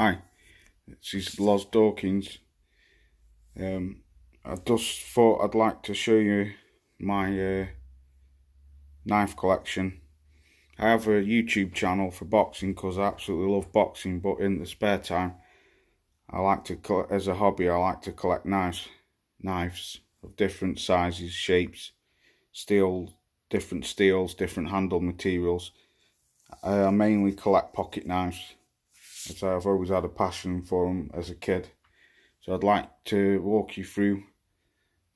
Hi, this is Los Dawkins. I just thought I'd like to show you my knife collection. I have a YouTube channel for boxing because I absolutely love boxing, but in the spare time I like to, as a hobby, I like to collect knives of different sizes, shapes, different steels, different handle materials. I mainly collect pocket knives, as I've always had a passion for them as a kid. So I'd like to walk you through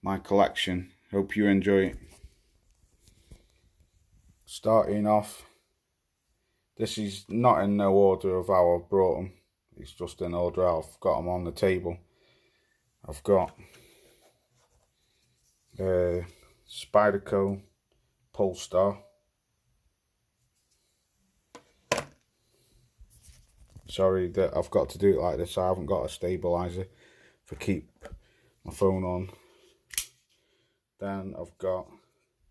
my collection. Hope you enjoy it. Starting off, this is not in no order of how I've brought them. It's just in order how I've got them on the table. I've got Spyderco Polestar. Sorry that I've got to do it like this. I haven't got a stabilizer for keep my phone on. Then I've got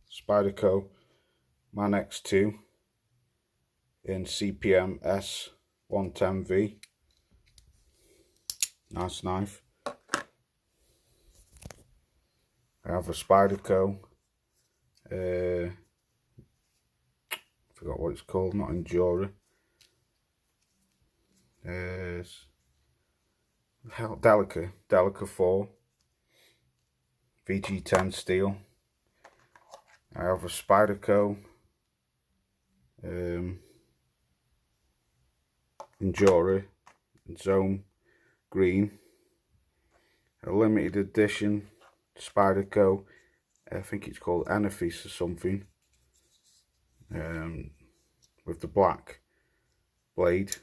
Spyderco Man X2 in CPM S110V. Nice knife. I have a Spyderco, forgot what it's called, not Endura. Delica 4 VG10 steel. I have a Spyderco Endura Zone Green, a limited edition Spyderco, I think it's called Anaphis or something, with the black blade.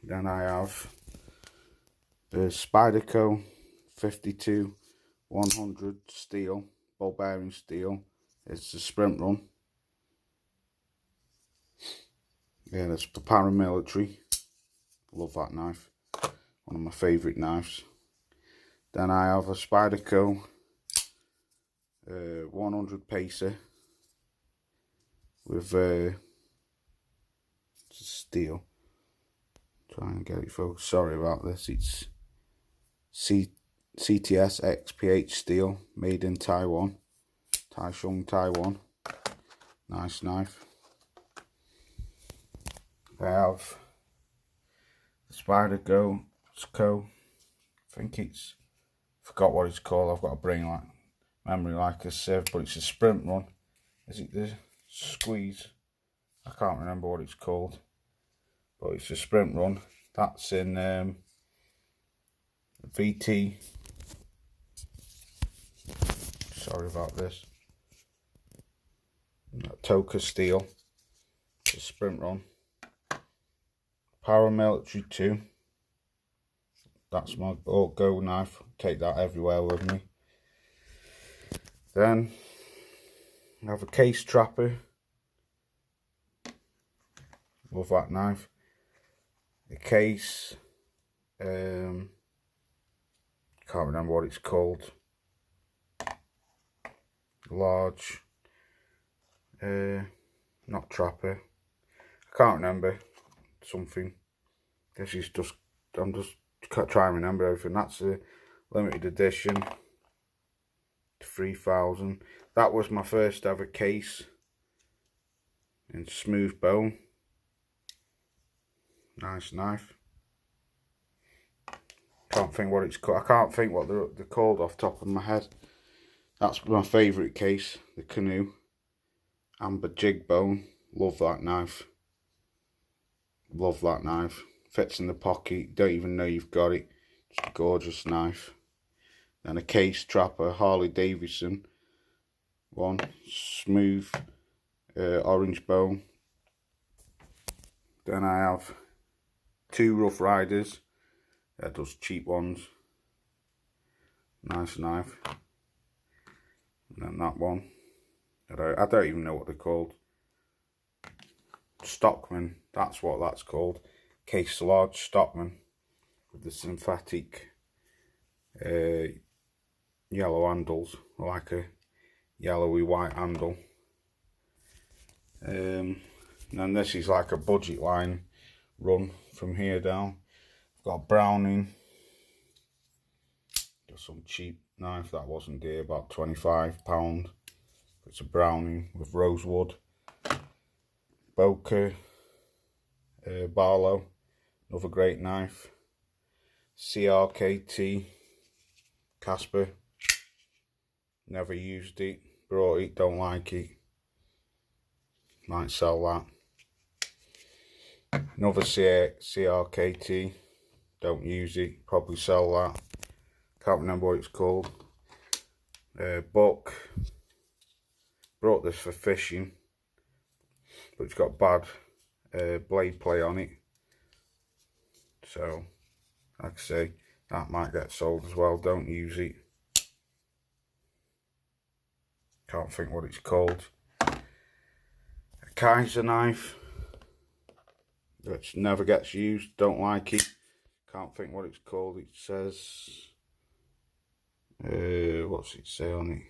Then I have the Spyderco 52-100 steel, ball bearing steel. It's the sprint run. Yeah, that's the paramilitary. Love that knife. One of my favourite knives. Then I have a Spyderco 100 pacer with steel. Try and get it focused. Sorry about this. It's CTS XPH steel, made in Taiwan, Taichung, Taiwan. Nice knife. I have the Spyderco, I think it's, forgot what it's called. I've got a brain like memory like a sieve, but it's a sprint run. Is it the squeeze? I can't remember what it's called, but it's a sprint run. That's in VT. Sorry about this. Toka steel. It's a sprint run. Paramilitary 2. That's my go knife. Take that everywhere with me. Then I have a case trapper. Love that knife. A case. Can't remember what it's called. Large. Not trapper. I can't remember. Something. This is just. I'm just trying to remember everything. That's a limited edition. 3000. That was my first ever case in smooth bone. Nice knife. Can't think what it's called. I can't think what they're called off the top of my head. That's my favourite case, the Canoe amber jig bone. Love that knife. Love that knife. Fits in the pocket. Don't even know you've got it. It's a gorgeous knife. Then a case trapper, Harley Davidson one, smooth orange bone. Then I have two Rough Riders. They're just cheap ones. Nice knife. And then that one. I don't even know what they're called. Stockman, that's what that's called. Case large Stockman with the synthetic yellow handles, like a yellowy white handle. And then this is like a budget line run from here down. I've got a Browning, just some cheap knife that wasn't dear, about £25. It's a Browning with rosewood. Boker, Barlow, another great knife. CRKT, Casper, never used it, brought it, don't like it, might sell that. Another CRKT, don't use it, probably sell that, can't remember what it's called. Buck, brought this for fishing, but it's got bad blade play on it, so like I say, that might get sold as well, don't use it. Can't think what it's called. A Kaiser knife, which never gets used, don't like it. Can't think what it's called. It says, what's it say on it?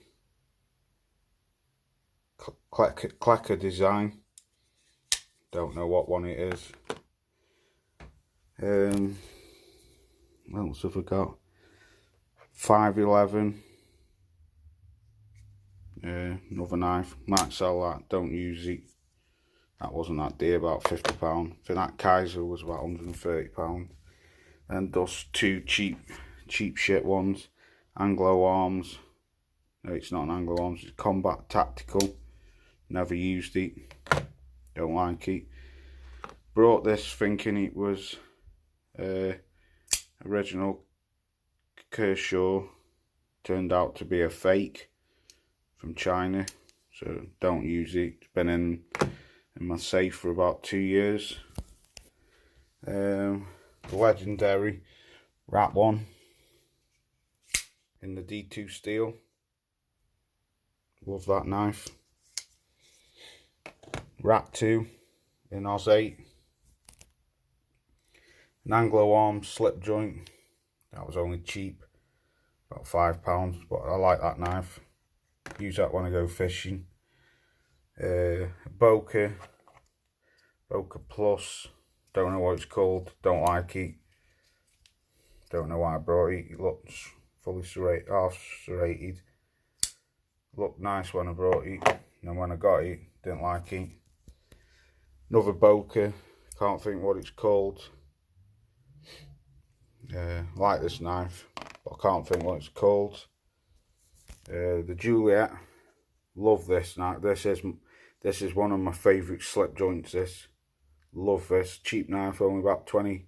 Clacker design. Don't know what one it is. What else have I got? 511. Another knife, might sell that, don't use it. That wasn't that dear, about £50. I think that Kaiser was about £130. And just two cheap shit ones. Anglo Arms. No, it's not an Anglo Arms, it's Combat Tactical. Never used it, don't like it. Brought this thinking it was original Kershaw. Turned out to be a fake from China, so don't use it. It's been in my safe for about 2 years. The legendary Rat 1 in the D2 steel. Love that knife. Rat 2 in Oz 8. An Anglo Arms slip joint. That was only cheap, about £5, but I like that knife. Use that when I go fishing. Boker Plus, don't know what it's called, don't like it. Don't know why I brought it. It looks fully serrated, half serrated. Looked nice when I brought it, and then when I got it, didn't like it. Another Boker, can't think what it's called. Like this knife, but I can't think what it's called. The Juliet, love this knife. This is one of my favourite slip joints. This, love this. Cheap knife, only about £20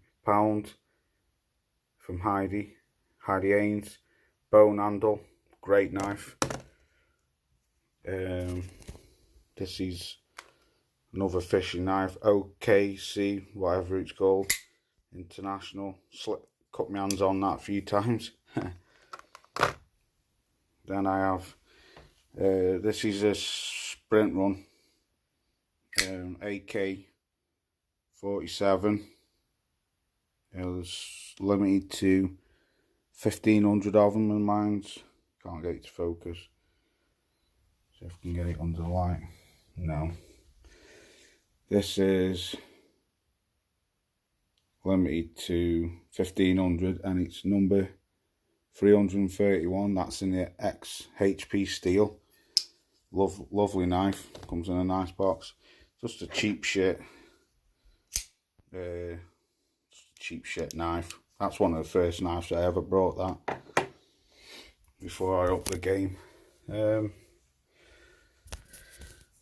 from Heidi Haynes. Bone handle, great knife. This is another fishing knife, OKC, whatever it's called, international. Cut my hands on that a few times. Then I have, this is a sprint run, AK-47. It was limited to 1,500 of them in mines. Can't get it to focus. See if I can get it under the light. No. This is limited to 1,500 and it's number 331. That's in the XHP steel. Lovely knife. Comes in a nice box. Just a cheap shit. Cheap shit knife. That's one of the first knives I ever brought, that, before I upped the game. And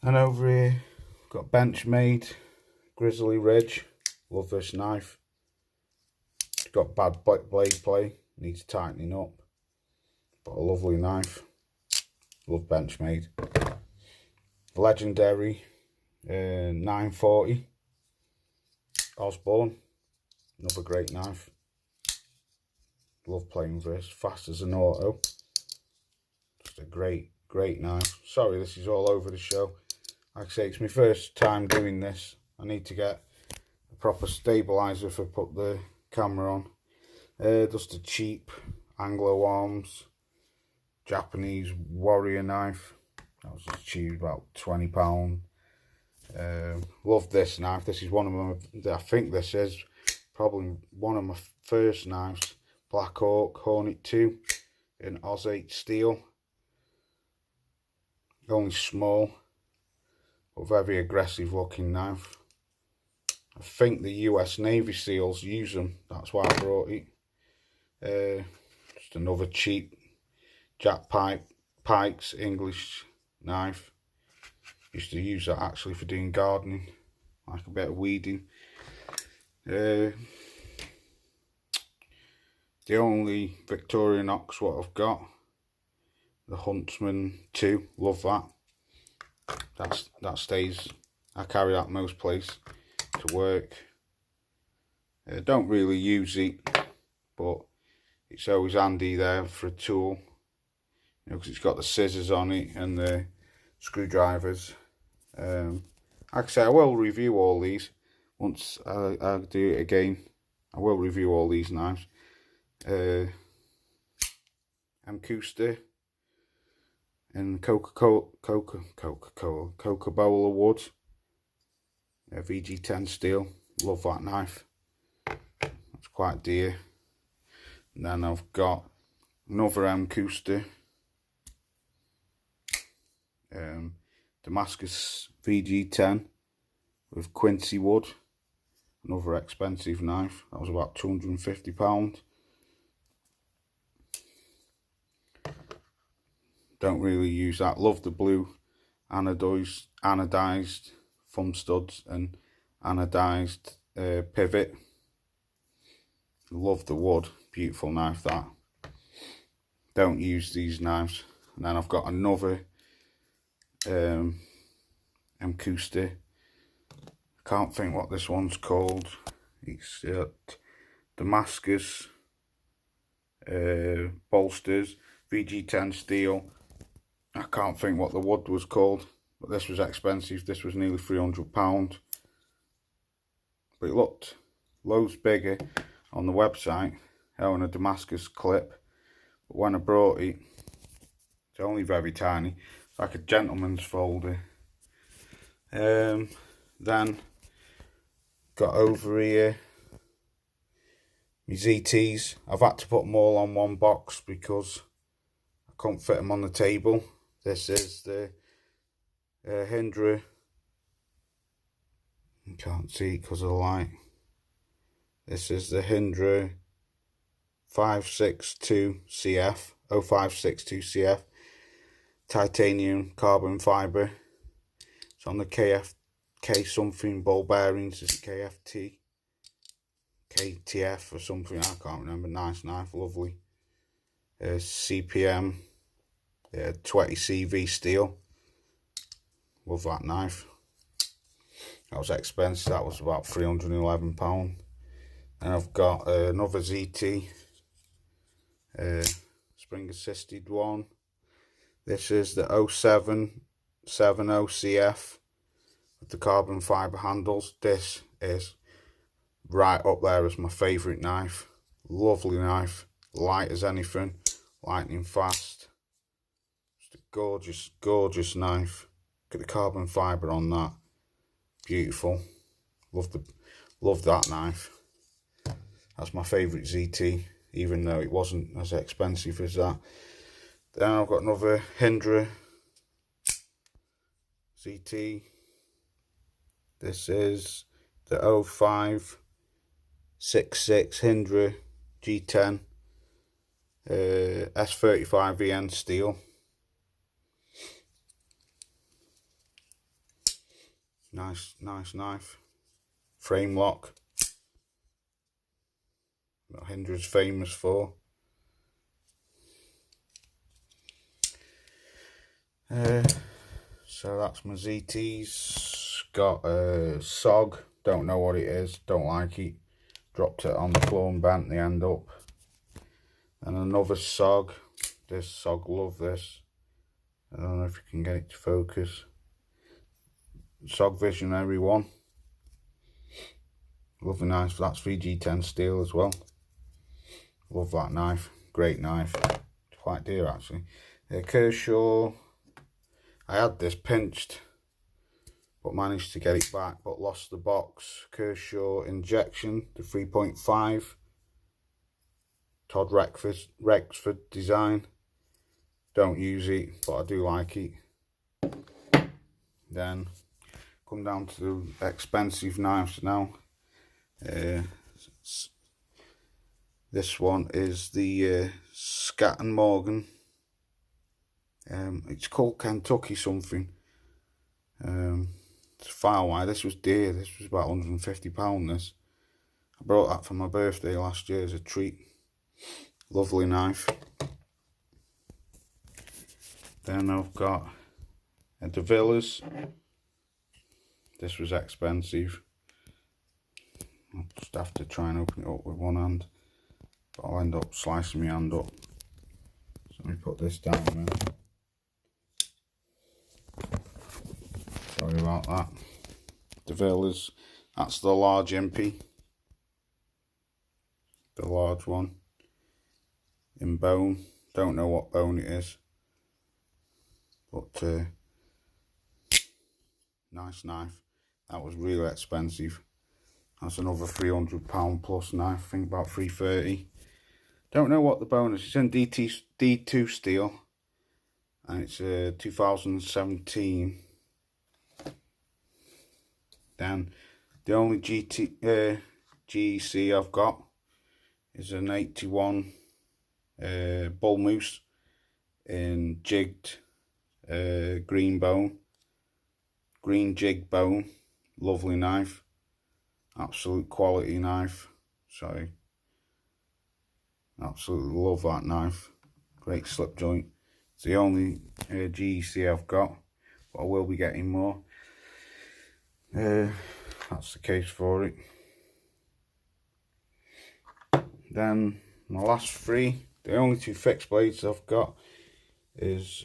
over here, got Benchmade Grizzly Ridge. Love this knife. It's got bad blade play, needs tightening up, but a lovely knife. Love Benchmade. Legendary 940 Osborne, another great knife. Love playing with this, fast as an auto. Just a great knife. Sorry, this is all over the show. Like I say, it's my first time doing this. I need to get a proper stabilizer if I put the camera on. Just a cheap Anglo Arms Japanese warrior knife. That was just cheap, about £20. Love this knife. This is one of my, I think this is probably one of my first knives. Black Oak Hornet 2 in Oz 8 steel. Only small, but very aggressive looking knife. I think the US Navy SEALs use them, that's why I brought it. Just another cheap Jack Pikes English knife. Used to use that actually for doing gardening, like a bit of weeding. The only Victorinox what I've got, the Huntsman 2, love that. That stays, I carry that most places to work. Don't really use it, but it's always handy there for a tool, you know, because it's got the scissors on it and the screwdrivers. Like I say, I will review all these once I do it again. I will review all these knives. Custer and Coca-Cola wood. VG10 steel. Love that knife. It's quite dear. And then I've got another Custer. Damascus VG10 with Quincy wood. Another expensive knife. That was about £250. Don't really use that. Love the blue anodized thumb studs and anodized pivot. Love the wood. Beautiful knife that. Don't use these knives. And then I've got another Custer. I can't think what this one's called. It's Damascus bolsters, VG10 steel. I can't think what the wood was called, but this was expensive. This was nearly £300, but it looked loads bigger on the website, on a Damascus clip. But when I brought it, it's only very tiny, like a gentleman's folder. Then got over here my ZTs. I've had to put them all on one box because I couldn't fit them on the table. This is the Hindra. You can't see it because of the light. This is the Hindra 562 CF, 0562 CF, titanium carbon fibre. It's on the KFK something ball bearings. Is it KFT? KTF or something, I can't remember. Nice knife, lovely. CPM 20 CV steel. Love that knife. That was expensive, that was about £311. And I've got another ZT, spring assisted one. This is the 0770 CF with the carbon fibre handles. This is right up there as my favourite knife. Lovely knife, light as anything, lightning fast. Just a gorgeous knife. Look at the carbon fibre on that. Beautiful. Love that knife. That's my favourite ZT, even though it wasn't as expensive as that. Then I've got another Hindra ZT. This is the 0566 Hindra G10 S35VN steel. Nice knife. Frame lock. What Hindra's famous for. So that's my ZTs. Got a SOG. Don't know what it is. Don't like it. Dropped it on the floor and bent the end up. And another SOG. This SOG, love this. I don't know if you can get it to focus. SOG Visionary one. Lovely knife. That's VG10 steel as well. Love that knife. Great knife. It's quite dear actually. Kershaw. I had this pinched but managed to get it back, but lost the box. Kershaw injection, the 3.5, Todd Rexford design. Don't use it, but I do like it. Then come down to the expensive knives now. This one is the Scat and Morgan. It's called Kentucky something. It's a file wire. This was dear. This was about £150. This. I brought that for my birthday last year as a treat. Lovely knife. Then I've got a De Villiers. This was expensive. I'll just have to try and open it up with one hand, but I'll end up slicing my hand up. So let me put this down there. Sorry about that. De Villiers, that's the large MP. The large one. In bone. Don't know what bone it is. But nice knife. That was really expensive. That's another £300 plus knife. I think about £330. Don't know what the bone is. It's in D2 steel. And it's 2017. Then the only GC I've got is an 81 bull moose in jigged green jig bone. Lovely knife, absolute quality knife. So absolutely love that knife. Great slip joint. It's the only GC I've got, but I will be getting more. That's the case for it. Then my last three, the only two fixed blades I've got is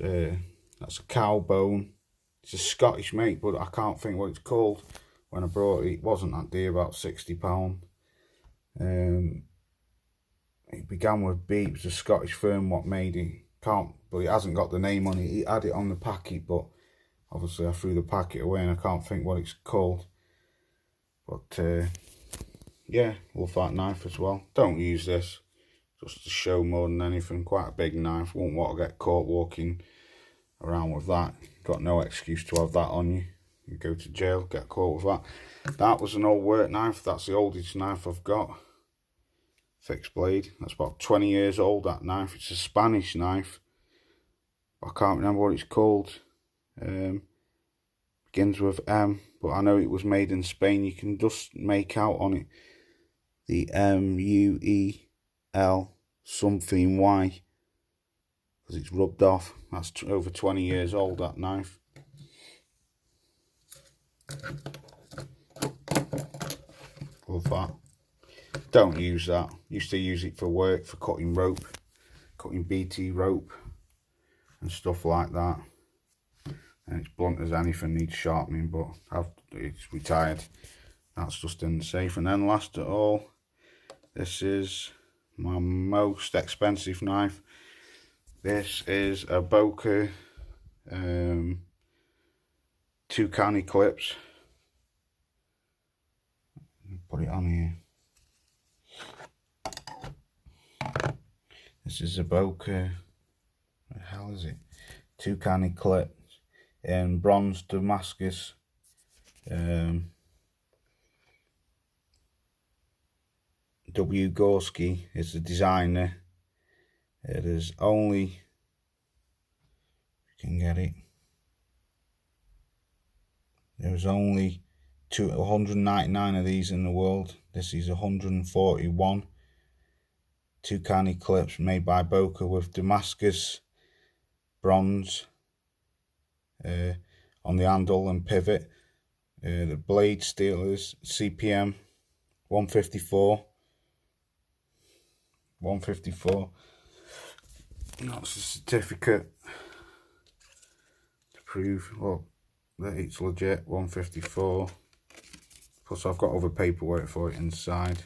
that's a cow bone. It's a Scottish make, but I can't think what it's called. When I brought it, it wasn't that dear, about £60. It began with B. It was a Scottish firm what made it. But it hasn't got the name on it. It had it on the packet, but obviously I threw the packet away and I can't think what it's called. But yeah, love that knife as well. Don't use this, just to show more than anything. Quite a big knife. Won't want to get caught walking around with that. Got no excuse to have that on you. You go to jail, get caught with that. That was an old work knife. That's the oldest knife I've got. Fixed blade. That's about 20 years old, that knife. It's a Spanish knife. I can't remember what it's called. Begins with M, but I know it was made in Spain. You can just make out on it the M-U-E-L something Y, because it's rubbed off. That's over 20 years old, that knife. Love that. Don't use that. Used to use it for work, for cutting rope, cutting BT rope and stuff like that. And it's blunt as anything, needs sharpening, but it's retired. That's just in the safe. And then last of all, this is my most expensive knife. This is a Boker 2 canny clips. Put it on here. This is a Boker, what the hell is it? 2 canny clips in bronze Damascus. W. Gorski is the designer. It is only, if you can get it, there's only 199 of these in the world. This is 141. 2 canny clips made by Boker with Damascus bronze on the handle and pivot. The blade steel is CPM 154. 154. That's a certificate to prove, well, that it's legit. 154. Plus I've got other paperwork for it inside.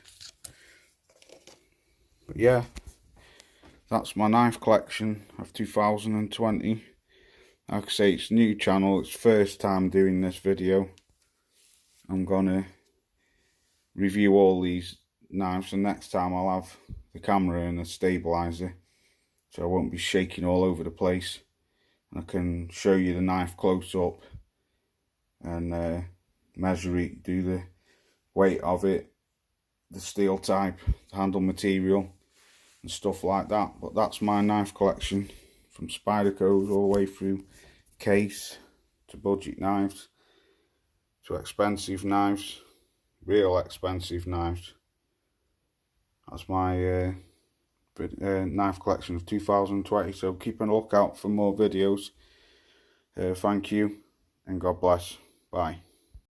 But yeah, that's my knife collection of 2020. Like I say, it's a new channel, it's first time doing this video. I'm gonna review all these knives, and next time I'll have the camera and a stabilizer so I won't be shaking all over the place. I can show you the knife close up and measure it, do the weight of it, the steel type, the handle material and stuff like that. But that's my knife collection, from Spydercos all the way through case to budget knives to expensive knives, real expensive knives. That's my knife collection of 2020, so keep a lookout for more videos. Thank you and God bless. Bye.